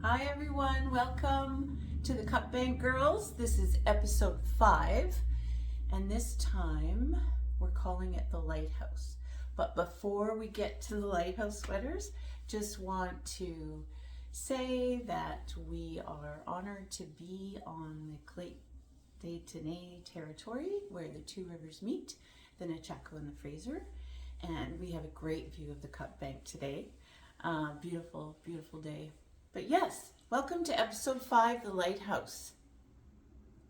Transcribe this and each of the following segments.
Hi everyone, welcome to the Cutbank Girls. This is episode 5, and this time we're calling it the Lighthouse. But before we get to the Lighthouse sweaters, just want to say that we are honored to be on the PetiteKnit territory where the two rivers meet, the Nechako and the Fraser, and we have a great view of the Cutbank today. Beautiful, beautiful day. But yes, welcome to episode 5, the Lighthouse.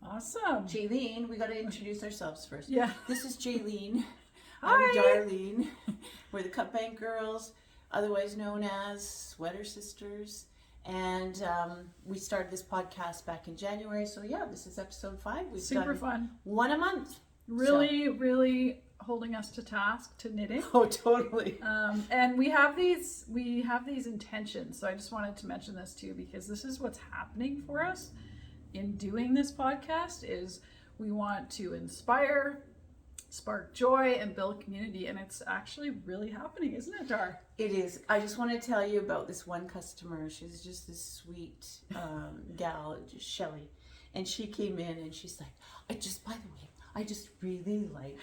Awesome. Jaylene, we got to introduce ourselves first. Yeah. This is Jaylene. Hi. I'm Darlene. We're the Cutbank Girls, otherwise known as Sweater Sisters. And we started this podcast back in January. So yeah, this is episode 5. We've Super done fun. one a month. Really holding us to task to knitting. Oh, totally. And we have these intentions. So I just wanted to mention this too, because this is what's happening for us in doing this podcast is we want to inspire, spark joy, and build community. And it's actually really happening, isn't it, Dar? It is. I just want to tell you about this one customer. She's just this sweet gal, just Shelly. And she came in and she's like, by the way, I just really like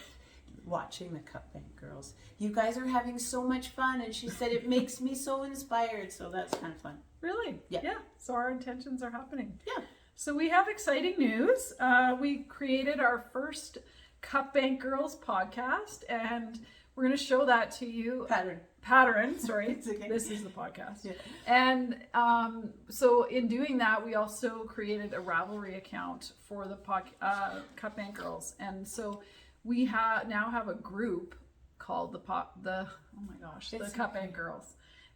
watching the Cutbank Girls. You guys are having so much fun. And she said, it makes me so inspired. So that's kind of fun. Really? Yeah. So our intentions are happening. Yeah. So we have exciting news. We created our first Cutbank Girls podcast, and we're going to show that to you. Pattern, sorry. It's okay. This is the podcast. Yeah. And so in doing that, we also created a Ravelry account for the Cutbank Girls. And so we now have a group called the Cutbank Girls.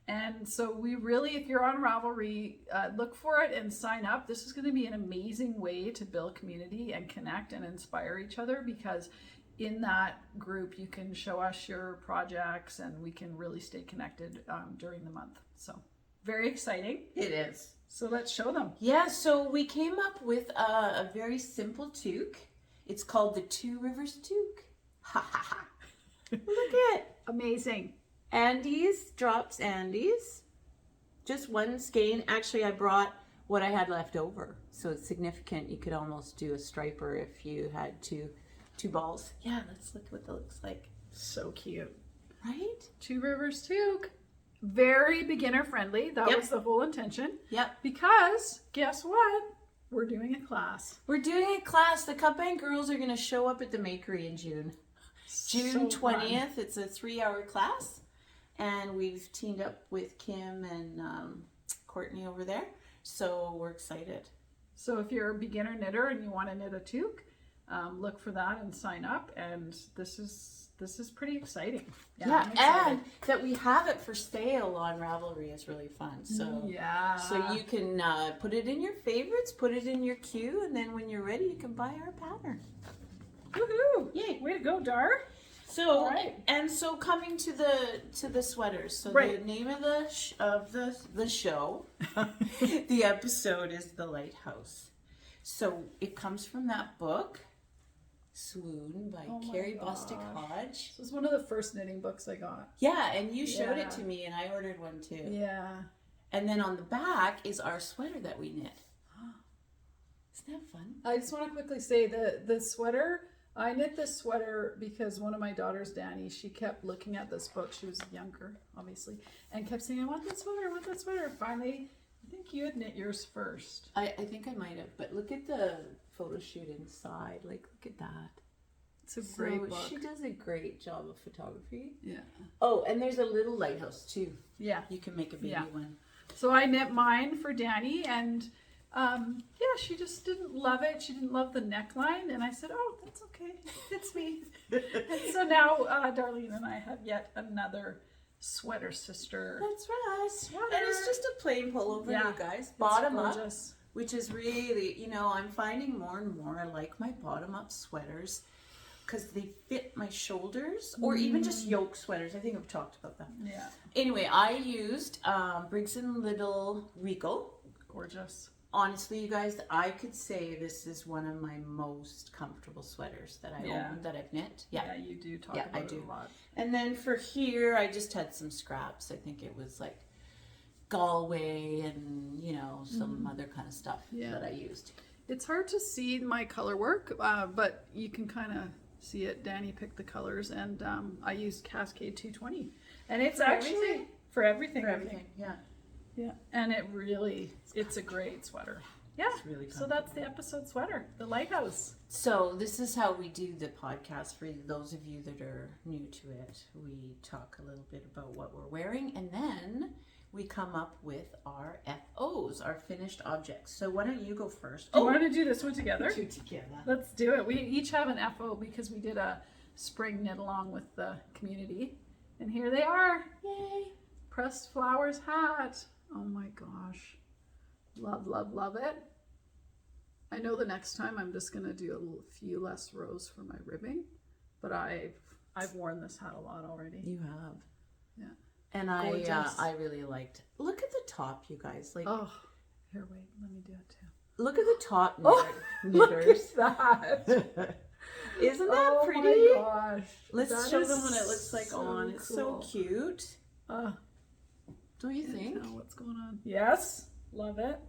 And so we really, if you're on Ravelry, look for it and sign up. This is going to be an amazing way to build community and connect and inspire each other, because in that group you can show us your projects and we can really stay connected during the month. So very exciting. It is. So let's show them. Yeah, so we came up with a very simple toque. It's called the Two Rivers Toque. Ha ha ha. Look at it. Amazing. Andes, drops Andes. Just one skein. Actually, I brought what I had left over. So it's significant. You could almost do a striper if you had two balls. Yeah, let's look what that looks like. So cute. Right? Two Rivers Toque. Very beginner friendly. That was the whole intention. Yep. Because guess what? We're doing a class. We're doing a class. The Cutbank Girls are going to show up at the Makery in June. June 20th. It's a 3-hour class. And we've teamed up with Kim and Courtney over there. So we're excited. So if you're a beginner knitter and you want to knit a toque, look for that and sign up. And this is pretty exciting. Yeah, and that we have it for sale on Ravelry is really fun. So so you can put it in your favorites, put it in your queue, and then when you're ready, you can buy our pattern. Woohoo! Yay! Way to go, Dar. So and so coming to the sweaters. So the name of the show, the episode is The Lighthouse. So it comes from that book, Swoon by Carrie Bostick Hodge. This was one of the first knitting books I got. Yeah, and you showed it to me, and I ordered one too. Yeah. And then on the back is our sweater that we knit. Isn't that fun? I just want to quickly say the sweater. I knit this sweater because one of my daughters, Danny, she kept looking at this book. She was younger, obviously, and kept saying, I want that sweater, I want that sweater. Finally, I think you had knit yours first. I think I might have, but look at the photo shoot inside. Like, look at that. It's a great book. She does a great job of photography. Yeah. Oh, and there's a little lighthouse too. Yeah. You can make a baby one. So I knit mine for Danny, and she just didn't love it. She didn't love the neckline, and I said, oh, that's okay. It's me. And so now Darlene and I have yet another sweater sister. That's right. Sweater. And it's just a plain pullover, you guys. Bottom up, which is really, I'm finding more and more I like my bottom up sweaters because they fit my shoulders, or even just yoke sweaters. I think I've talked about that. Yeah. Anyway, I used Briggs and Little Regal. Gorgeous. Honestly, you guys, I could say this is one of my most comfortable sweaters that I own, that I've knit. Yeah, you do talk about it a lot. And then for here, I just had some scraps. I think it was like Galway and, you know, some other kind of stuff that I used. It's hard to see my color work, but you can kind of see it. Danny picked the colors, and I used Cascade 220. And it's actually for everything. For everything, yeah. Yeah, and it's a great sweater. Yeah, It's really so that's the episode sweater, the Lighthouse. So this is how we do the podcast. For those of you that are new to it, we talk a little bit about what we're wearing, and then we come up with our FOs, our finished objects. So why don't you go first? Do you want to do this one together? Do together. Let's do it. We each have an FO because we did a spring knit along with the community. And here they are. Yay. Pressed flowers hat. Oh my gosh. Love, love, love it. I know the next time I'm just going to do a few less rows for my ribbing, but I've worn this hat a lot already. You have. Yeah. And I really liked. Look at the top, you guys. Like, oh, here, wait, let me do it too. Look at the top Look knitters. at that. Isn't that pretty? Oh my gosh. Let's show them what it looks like on. It's so cool. cute. Don't you think? Know what's going on? Yes, love it.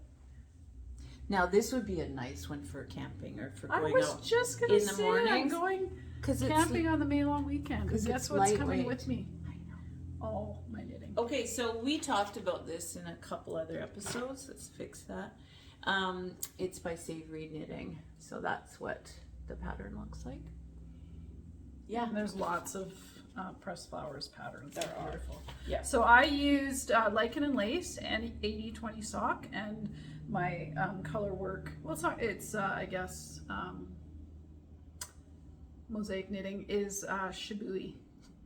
Now this would be a nice one for camping or for I going was out just gonna in the say morning. I'm going camping on the May long weekend. Guess it's what's coming lightweight. with me? I know. Oh, my knitting. Okay, so we talked about this in a couple other episodes. Let's fix that. It's by Savory Knitting. So that's what the pattern looks like. Yeah. And there's lots of pressed flowers patterns. They're beautiful. Yeah. So I used Lichen and lace and 80/20 sock, and my color work. Well, it's not. It's I guess mosaic knitting is Shibui,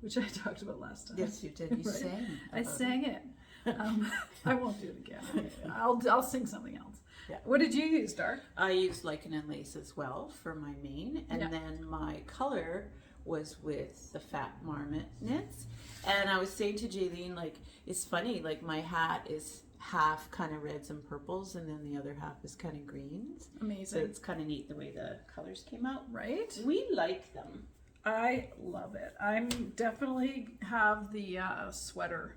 which I talked about last time. Yes, you did. You Right. sang. I sang it. I won't do it again. I'll sing something else. Yeah. What did you use, Dar? I used Lichen and lace as well for my main, and then my color was with the Fat Marmot knits. And I was saying to Jaylene, like, it's funny, like my hat is half kind of reds and purples, and then the other half is kind of greens. Amazing. So it's kind of neat the way the colors came out. Right? We like them. I love it. I'm definitely have the sweater,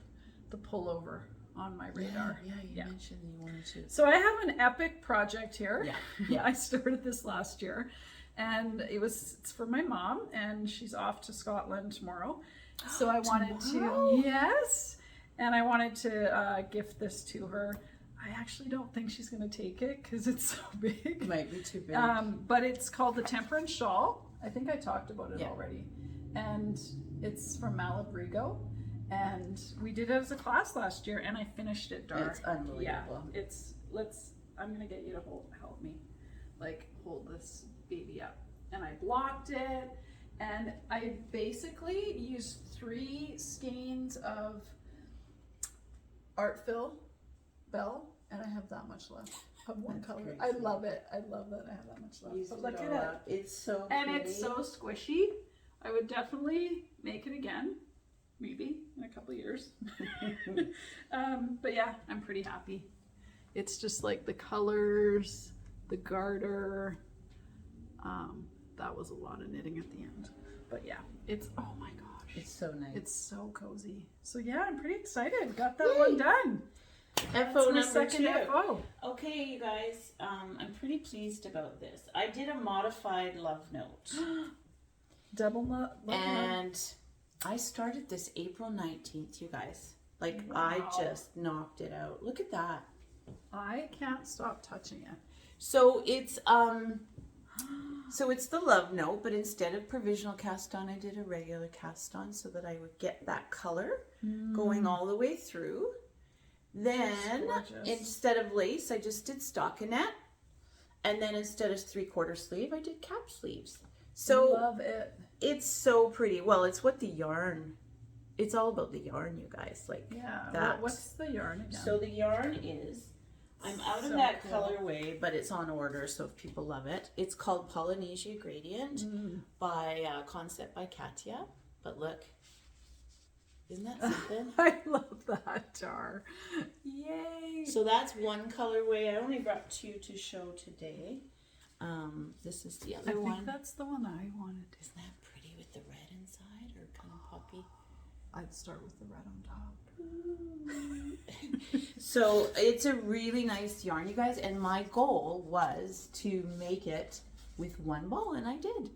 the pullover on my radar. Yeah, you mentioned you wanted to. So I have an epic project here. Yeah. I started this last year, and it's for my mom, and she's off to Scotland tomorrow. So I wanted to, and I wanted to gift this to her. I actually don't think she's going to take it because it's so big. It might be too big. But it's called the Temperance Shawl. I think I talked about it already. And it's from Malabrigo. And we did it as a class last year, and I finished it, Dar. It's unbelievable. Yeah, I'm going to get you to help me, like, hold this baby up. And I blocked it, and I basically used 3 skeins of Artfil, Belle, and I have that much left of one color. Crazy. I love it. I love that I have that much left. But look at it. It's so And pretty. it's so squishy. I would definitely make it again, maybe in a couple years. But yeah, I'm pretty happy. It's just like the colors, the garter. That was a lot of knitting at the end. But yeah, it's, oh my gosh. It's so nice. It's so cozy. So yeah, I'm pretty excited. Got that one done. FO number second 2. FO. Okay, you guys, I'm pretty pleased about this. I did a modified love note. Double love And I started this April 19th, you guys. Like, I just knocked it out. Look at that. I can't stop touching it. So it's the love note, but instead of provisional cast on, I did a regular cast on so that I would get that color going all the way through. Then instead of lace, I just did stockinette, and then instead of 3/4 sleeve, I did cap sleeves. So love it. It's so pretty. Well, it's what the yarn. It's all about the yarn, you guys. Like that. What's the yarn again? So the yarn is. I'm out of that colorway, but it's on order, so if people love it. It's called Polynesia Gradient by Concept by Katia. But look, isn't that something? I love that jar. Yay! So that's one colorway. I only brought 2 to show today. This is the other one. I think that's the one I wanted. Isn't that pretty with the red inside, or kind of poppy? I'd start with the red on top. So it's a really nice yarn, you guys, and my goal was to make it with one ball, and I did.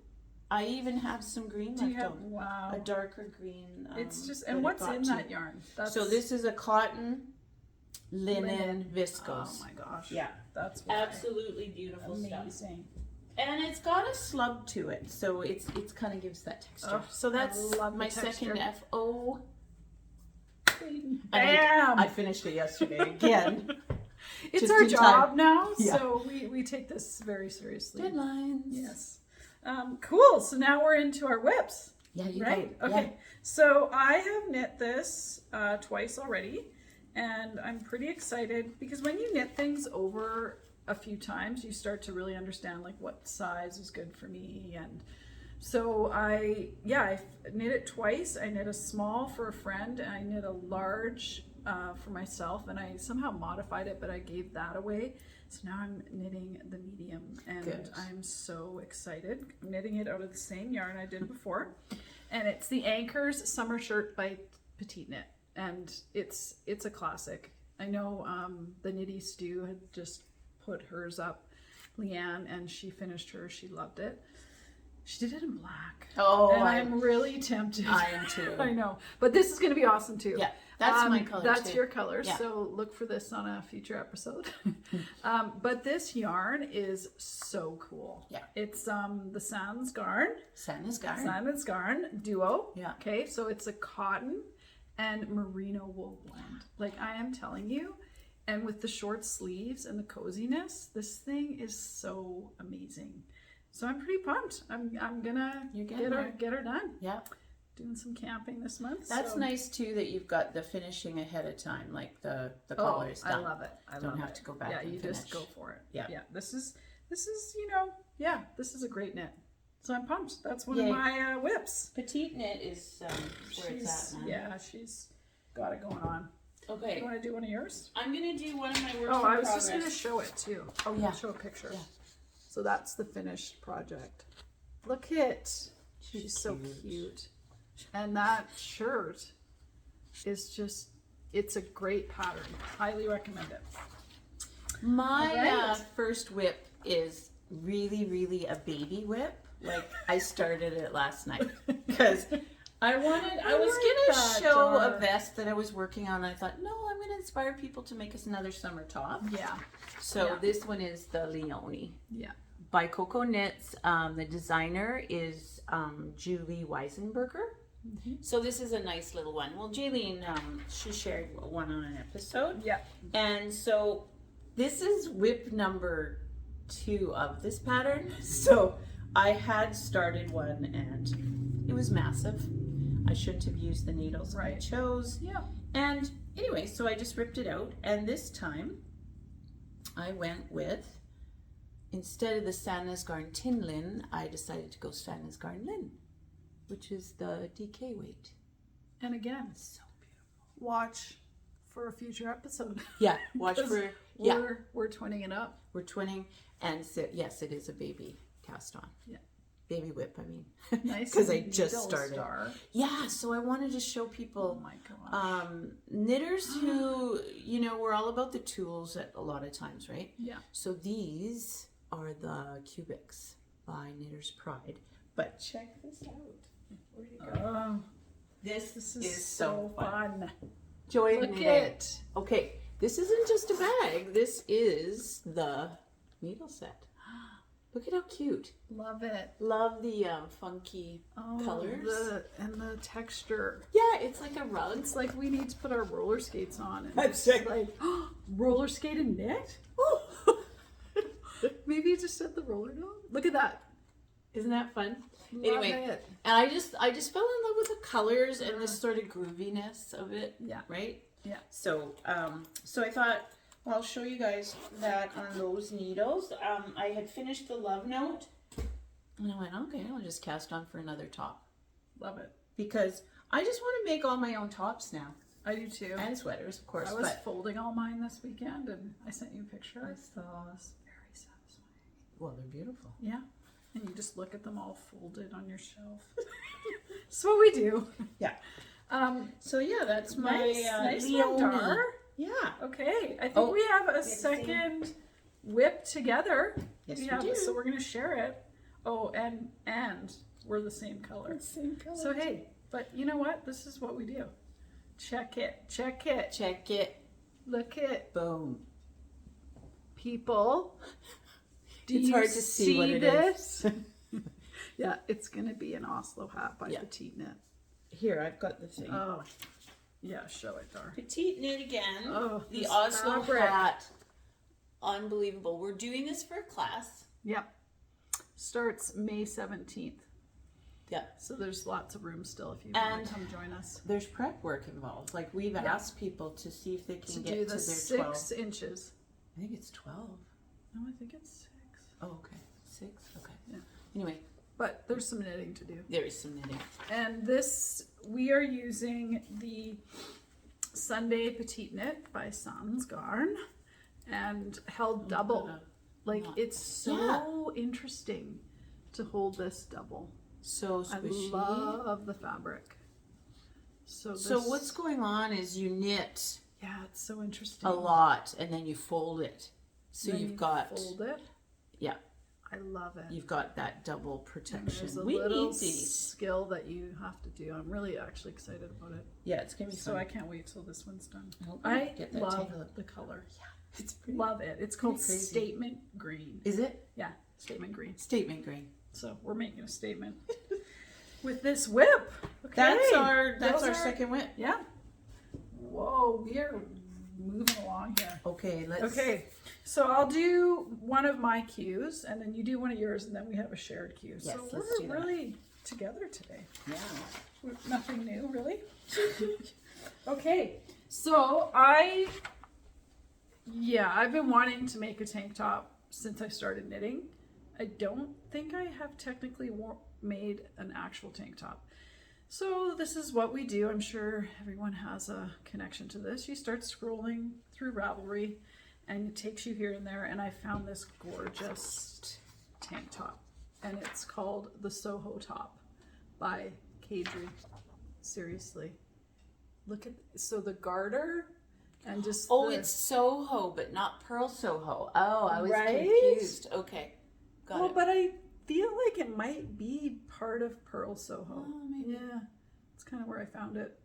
I even have some green left over. Wow. A darker green. It's just, and what's in that yarn? So this is a cotton linen viscose. Oh my gosh. Yeah. That's why. Absolutely beautiful stuff. Amazing. And it's got a slub to it, so it's kind of gives that texture. So that's my second FO. Bam! I finished it yesterday again. It's our job now, Yeah. so we take this very seriously. Deadlines. Yes. Cool. So now we're into our whips. Yeah, you right? go. Okay. Yeah. So I have knit this twice already, and I'm pretty excited because when you knit things over a few times, you start to really understand like what size is good for me. And so I knit it twice. I knit a small for a friend, and I knit a large for myself, and I somehow modified it, but I gave that away. So now I'm knitting the medium, and Good. I'm so excited. I'm knitting it out of the same yarn I did before, and it's the Anker's Summer Shirt by PetiteKnit, and it's a classic. I know the Knitty Stew had just put hers up, Leanne, and she finished hers. She loved it. She did it in black. Oh, and I'm really tempted. I am too. I know, but this is going to be awesome too. Yeah, that's my color. That's too. your color. Yeah. So look for this on a future episode. But this yarn is so cool. Yeah, it's the Sandnesgarn duo. Yeah. Okay, so it's a cotton and merino wool blend. Like I am telling you, and with the short sleeves and the coziness, this thing is so amazing. So I'm pretty pumped. I'm gonna get her done. Yeah. Doing some camping this month. That's nice too that you've got the finishing ahead of time, like the colors done. I love it. I don't love have it. to go back. Yeah, and you finish. just go for it. Yeah. Yeah. This is this is a great knit. So I'm pumped. That's one Yay. of my whips. PetiteKnit is where it's at, man. Yeah, she's got it going on. Okay. You want to do one of yours? I'm gonna do one of my works. Oh, I was just gonna show it too. Oh yeah. Show a picture. Yeah. So that's the finished project. Look at she's so cute. And that shirt is just, it's a great pattern. Highly recommend it. My first whip is really a baby whip. Like I started it last night because I was gonna show a vest that I was working on. I thought, no, I'm gonna inspire people to make us another summer top. Yeah. So this one is the Leonie. Yeah. By Coco Knits. The designer is Julie Weisenberger. Mm-hmm. So this is a nice little one. Well, Jaylene, she shared one on an episode. Yeah. And so this is whip number 2 of this pattern. So I had started one and it was massive. I shouldn't have used the needles I chose. Yeah. And anyway, so I just ripped it out. And this time I went with, instead of the Sandnesgarn Tin Lin, I decided to go Sandnesgarn Lin, which is the DK weight. And again, So beautiful. watch for a future episode. Yeah, watch for, yeah. We're twinning it up. We're twinning, and so, yes, it is a baby cast on. Yeah. Baby whip, I mean. Nice. Because I just started. Star. Yeah, so I wanted to show people, Oh my gosh. knitters who, we're all about the tools at a lot of times, right? Yeah. So these are the cubics by Knitter's Pride. But check this out. Where'd it go? Oh, This is so fun. Joy Look knitting. it. Okay, this isn't just a bag. This is the needle set. Look at how cute. Love it. Love the funky colors. And the texture. Yeah, it's like a rug. It's like we need to put our roller skates on. And That's it's it. like, roller skate and knit? Maybe you just set the roller down. Look at that. Isn't that fun? Love Anyway, it. and I just fell in love with the colors and the sort of grooviness of it. Yeah. Right? Yeah. So so I thought, well, I'll show you guys that on those needles. I had finished the love note and I went, okay, I'll just cast on for another top. Love it. Because I just want to make all my own tops now. I do too. And sweaters, of course. I was folding all mine this weekend and I sent you a picture. I thought it was very satisfying. Well, they're beautiful. Yeah. And you just look at them all folded on your shelf. That's what we do. Yeah. So yeah, that's my nice Leonie. one, Dar. Yeah. Okay, I think we have a second whip together. Yes, we we have do. So we're gonna share it. Oh, and we're the same color. Same color. So hey, but you know what? This is what we do. Check it. Check it. Check it. Look it. Boom. People. It's hard to see what it is. Yeah, it's gonna be an Oslo hat by PetiteKnit. Here, I've got the thing. Oh, yeah, show it, Dar. PetiteKnit again. Oh, the this Oslo fabric. hat. Unbelievable. We're doing this for a class. Yep. Starts May 17th. Yeah. So there's lots of room still if you want to come join us. There's prep work involved. Like we've asked people to see if they can get do to the their 12. 6 inches. I think it's 12. No, I think it's 6. Oh, okay. 6? Okay. Yeah. Anyway, But there's some knitting to do. there is some knitting. And this, we are using the Sunday PetiteKnit by Sandnesgarn and held double. Like it's so interesting to hold this double. So squishy. I love the fabric. So what's going on is you knit yeah, it's so interesting. a lot and then you fold it. So Then you've you got fold it. yeah. I love it. You've got that double protection. There's a We little need these. skill that you have to do. I'm really actually excited about it. Yeah, it's gonna be So fun. I can't wait till this one's done. I I love the color. Yeah, it's pretty. Love it. It's called crazy. Statement Green. Is it? Yeah, Statement Green. Statement green. So we're making a statement with this whip. Okay. That's our Those second whip. Yeah. Whoa, we are moving along here. Okay, let's. Okay, so I'll do one of my cues, and then you do one of yours, and then we have a shared cue. Yes, so let's we're do that. really together today. Yeah. Nothing new, really. Okay, so I've been wanting to make a tank top since I started knitting. I don't think I have technically made an actual tank top. So this is what we do. I'm sure everyone has a connection to this. You start scrolling through Ravelry and it takes you here and there, and I found this gorgeous tank top, and it's called the Soho top by Kadri. Seriously, look at the garter and just it's Soho, but not Pearl Soho. Oh, I was Right? confused. Okay, got well, it. but I feel like it might be part of Pearl Soho. Oh, maybe. Yeah, it's kind of where I found it,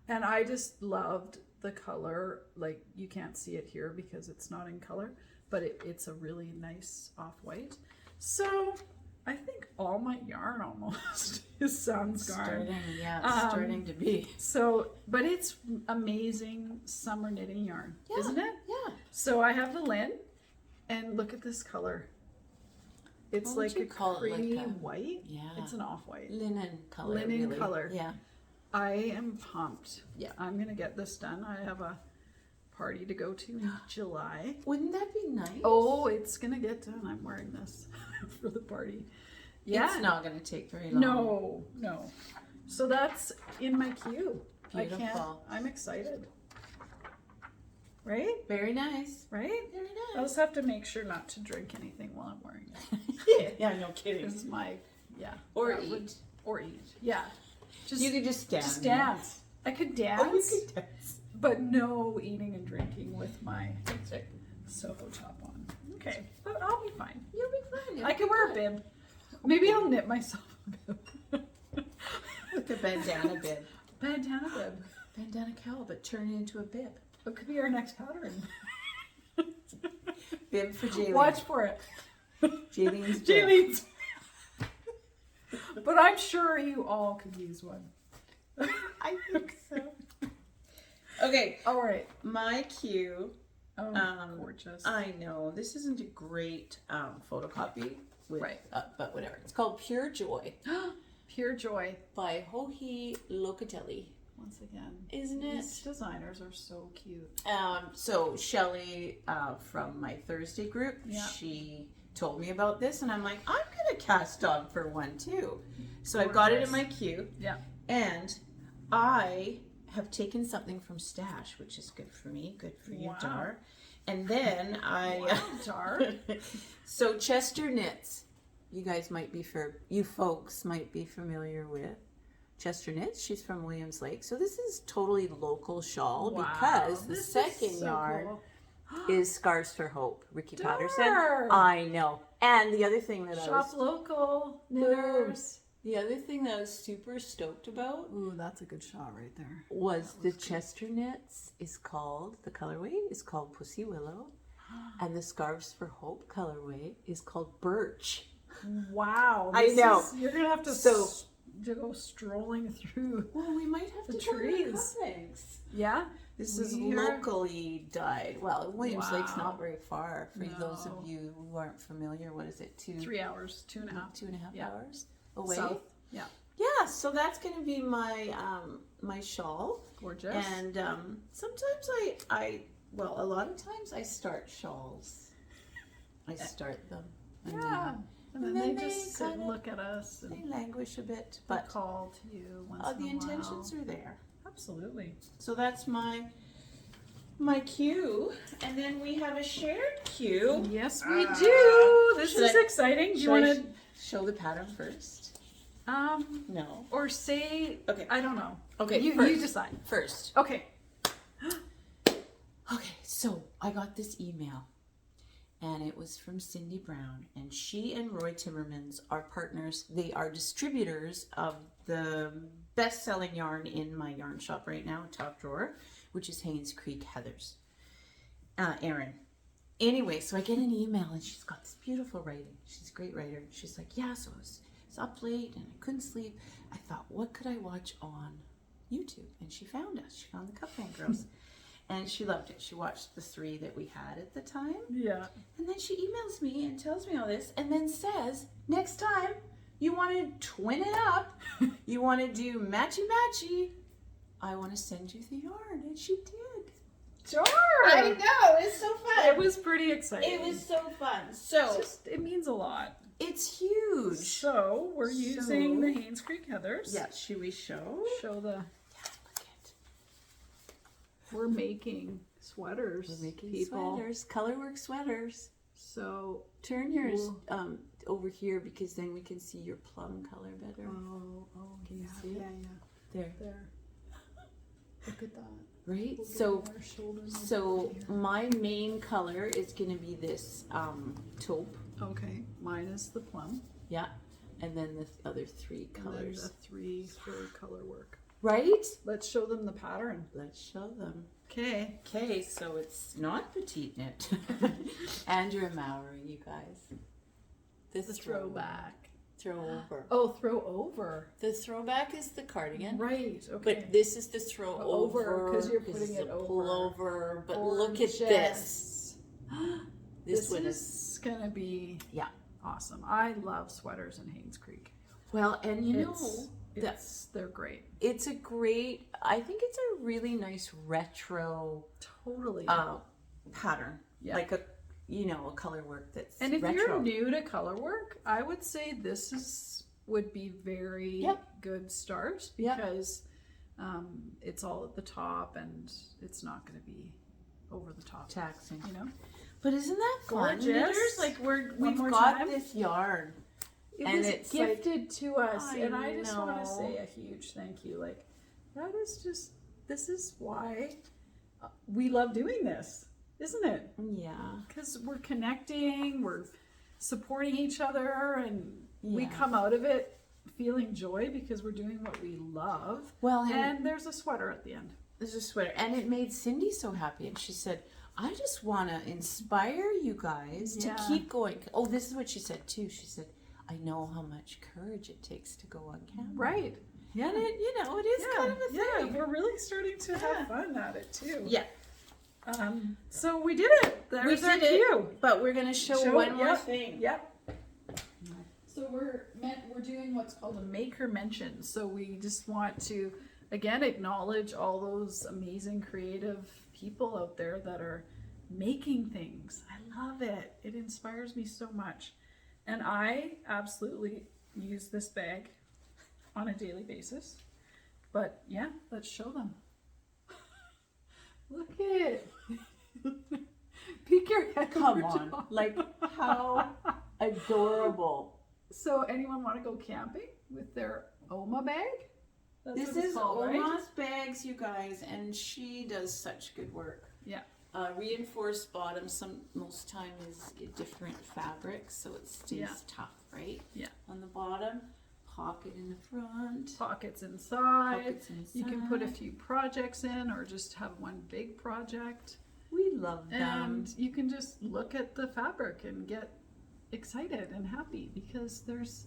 and I just loved the color. Like you can't see it here because it's not in color, but it's a really nice off-white. So I think all my yarn almost is Sandnesgarn. Starting to be. So, but it's amazing summer knitting yarn, isn't it? Yeah. So I have the lin, and look at this color. It's What would like you a call it, like creamy a- white. Yeah. It's an off-white. Linen color. Linen really. color. Yeah. I am pumped. Yeah. I'm gonna get this done. I have a party to go to in July. Wouldn't that be nice? Oh, it's gonna get done. I'm wearing this for the party. Yeah. It's not going to take very long. No. So that's in my queue. Beautiful. I'm excited. Right? Very nice. Right? Very I nice. just have to make sure not to drink anything while I'm wearing it. Yeah, no kidding. This is my, Or that would- eat. Or eat. Yeah. Just, You could just stand. just dance. I could dance, Oh, you could dance. but no eating and drinking with my Soho top on. Okay. But I'll be fine. You'll be fine. I can wear a bib. Maybe I'll knit myself a bib. With the bandana bib. Bandana bib. Bandana cowl, but turn it into a bib. What could be our next pattern? Bib for Jaylene. Watch for it. Jaylene's bib. Jaylene's. But I'm sure you all could use one. I think so. Okay, All right. my cue. Oh, gorgeous. I know this isn't a great photocopy, with, Right. But whatever. It's called Pure Joy Pure joy. by Hohi Locatelli. Once again, Isn't it? these designers are so cute. So Shelly from my Thursday group, she told me about this, and I'm like, I'm gonna cast on for one too. So I've got it in my queue. Yeah. And I have taken something from Stash, which is good for me, good for you, Wow. Dar. And then Dar. So Chester Knits, you folks might be familiar with. Chester Knits. She's from Williams Lake. So this is totally local shawl Wow, because the this is second so yarn cool. is Scarves for Hope, Ricky Patterson. Darn. I know. And the other thing that Shop local knitters. the other thing that I was super stoked about Ooh, that's a good shot right there. was the Chester Knits is called, the colorway is called Pussy Willow, and the Scarves for Hope colorway is called Birch. Wow. I know. You're going to have to to go strolling through. Well, we might have The to go to trees. Cutbanks. Yeah? This is Here. locally dyed. Well, Williams Lake's Wow. not very far. For those No. of you who aren't familiar, what is it? 3 hours, 2.5. 2.5 Yeah. hours away. South. Yeah. Yeah, so that's going to be my my shawl. Gorgeous. And sometimes I well, a lot of times I start shawls. I start them. And yeah. And and then then they they just sit and kinda- look at us and they languish a bit, but but call to you once the in a while. intentions are there. Absolutely. So that's my queue, and then we have a shared queue. Yes, we do. This should is I- exciting. Do you Should want I to show the pattern first? No. or say? Okay. I don't know. Okay. You first. decide. First. Okay. Okay. So I got this email, and it was from Cindy Brown, and she and Roy Timmermans are partners. They are distributors of the best-selling yarn in my yarn shop right now, top drawer, which is Haynes Creek Heathers. Aran. Anyway, so I get an email, and she's got this beautiful writing. She's a great writer. She's like, yeah, so I was up late, and I couldn't sleep. I thought, what could I watch on YouTube? And she found us. She found the Cutbank Girls. And she loved it. She watched the 3 that we had at the time. Yeah. And then she emails me and tells me all this, and then says, next time you want to twin it up, you want to do matchy-matchy, I want to send you the yarn. And she did. Sure. I know. It's so fun. It was pretty exciting. It was so fun. So it means a lot. it's huge. So we're using the Haynes Creek Heathers. Yeah. Should we show? Show the. Yeah, look at. We're making sweaters. We're making people. sweaters, colorwork sweaters. So Turn yours Cool. over here because then we can see your plum color better. can you see it? There, There. Look at that. right? We'll So, get our shoulders over so here. my main color is gonna be this taupe, Okay, mine is the plum. yeah, and then the other 3 And then colors, the 3 for color work. right? Let's show them the pattern. Let's show them. Okay. Okay, so it's not PetiteKnit. Andrew Mowry, you guys. The throwback. Throwover. Oh, throw over. The throwback is the cardigan. Right. Okay. But this is the throw Over, over 'cause you're this putting is it a over. pullover. But look at this. This one is gonna be awesome. I love sweaters in Haynes Creek. well, and you know They're great. it's a great. I think it's a really nice retro Totally. pattern. Yeah. Like a color work that's and if retro. you're new to color work, I would say would be very good start Yep. because it's all at the top and it's not going to be over the top. taxing. You know, But isn't that fun? Gorgeous. Knitters? Like we've more got time. this yarn. it And was it's gifted to us, I and I just want to know. say a huge thank you. Like this is why we love doing this, isn't it? Yeah. Because we're connecting, we're supporting each other, and we Yeah. come out of it feeling joy because we're doing what we love. Well, And there's a sweater at the end. there's a sweater, and it made Cindy so happy, and she said, I just want to inspire you guys to Yeah. keep going. Oh, this is what she said too. She said, I know how much courage it takes to go on camera. Right. Yeah. And it is kind of a thing. Yeah, we're really starting to have fun at it too. Yeah. So we did it. There's We our did it. cue. But we're going to show one more thing. Yep. So we're doing what's called a maker mention. So we just want to again acknowledge all those amazing creative people out there that are making things. I love it. It inspires me so much. And I absolutely use this bag on a daily basis. But yeah, let's show them. Look at it. Peek your head. Come over on. top. Like, how adorable. So anyone want to go camping with their Oma bag? That's This what it's is called, right? Oma's bags, you guys, and she does such good work. Yeah. Reinforced bottom most time is a different fabric, so it stays tough, right? Yeah. On the bottom, pocket in the front. Pockets inside. Pockets inside. You can put a few projects in or just have one big project. We love them. And you can just look at the fabric and get excited and happy because there's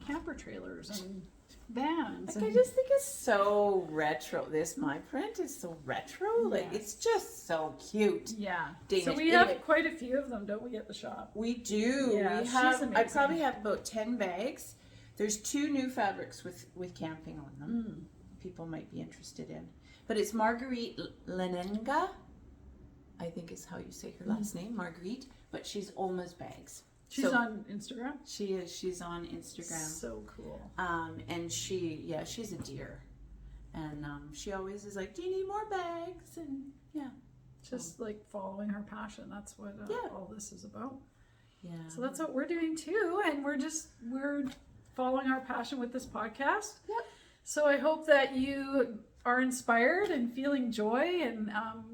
camper trailers and vans. Like, I just think it's so retro. My print is so retro. Like, Yes. it's just so cute. Yeah. Danish. So we have quite a few of them, don't we, at the shop? We do. Yeah, we she's have. I amazing. probably have about 10 bags. There's 2 new fabrics with camping on them. People might be interested in. But it's Marguerite Lenenga, I think is how you say her last name, Marguerite. But she's Oma's bags. She's on Instagram. She is. She's on Instagram. So cool. And she's a dear. And she always is like, do you need more bags? And yeah. Just like following her passion. That's what all this is about. Yeah. So that's what we're doing too. And we're following our passion with this podcast. Yep. So I hope that you are inspired and feeling joy and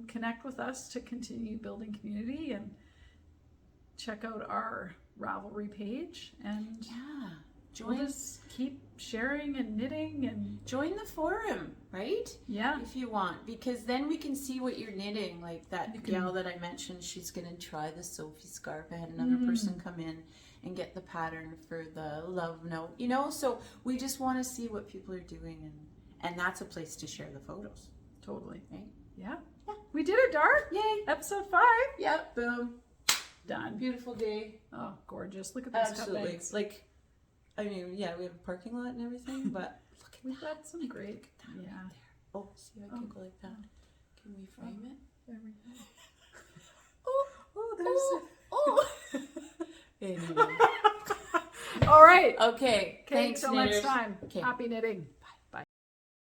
connect with us to continue building community and check out our Ravelry page and we'll just keep sharing and knitting and join the forum, right? Yeah. If you want, because then we can see what you're knitting. Like that gal that I mentioned, she's gonna try the Sophie scarf. I had another person come in and get the pattern for the love note, so we just want to see what people are doing, and that's a place to share the photos. Totally. Right? Yeah. We did it, Dart. Yay. Episode 5. Yep. Boom. Done. Beautiful day. Oh, gorgeous. Look at these Absolutely. cutbanks. Like, I mean, yeah, we have a parking lot and everything, but look at We've got some great. that right there. Oh, see, I can go like that. Can we frame it? There we go. Oh, Anyway. All right. Okay. Okay, Thanks, till next knitters. time. Okay. Happy knitting.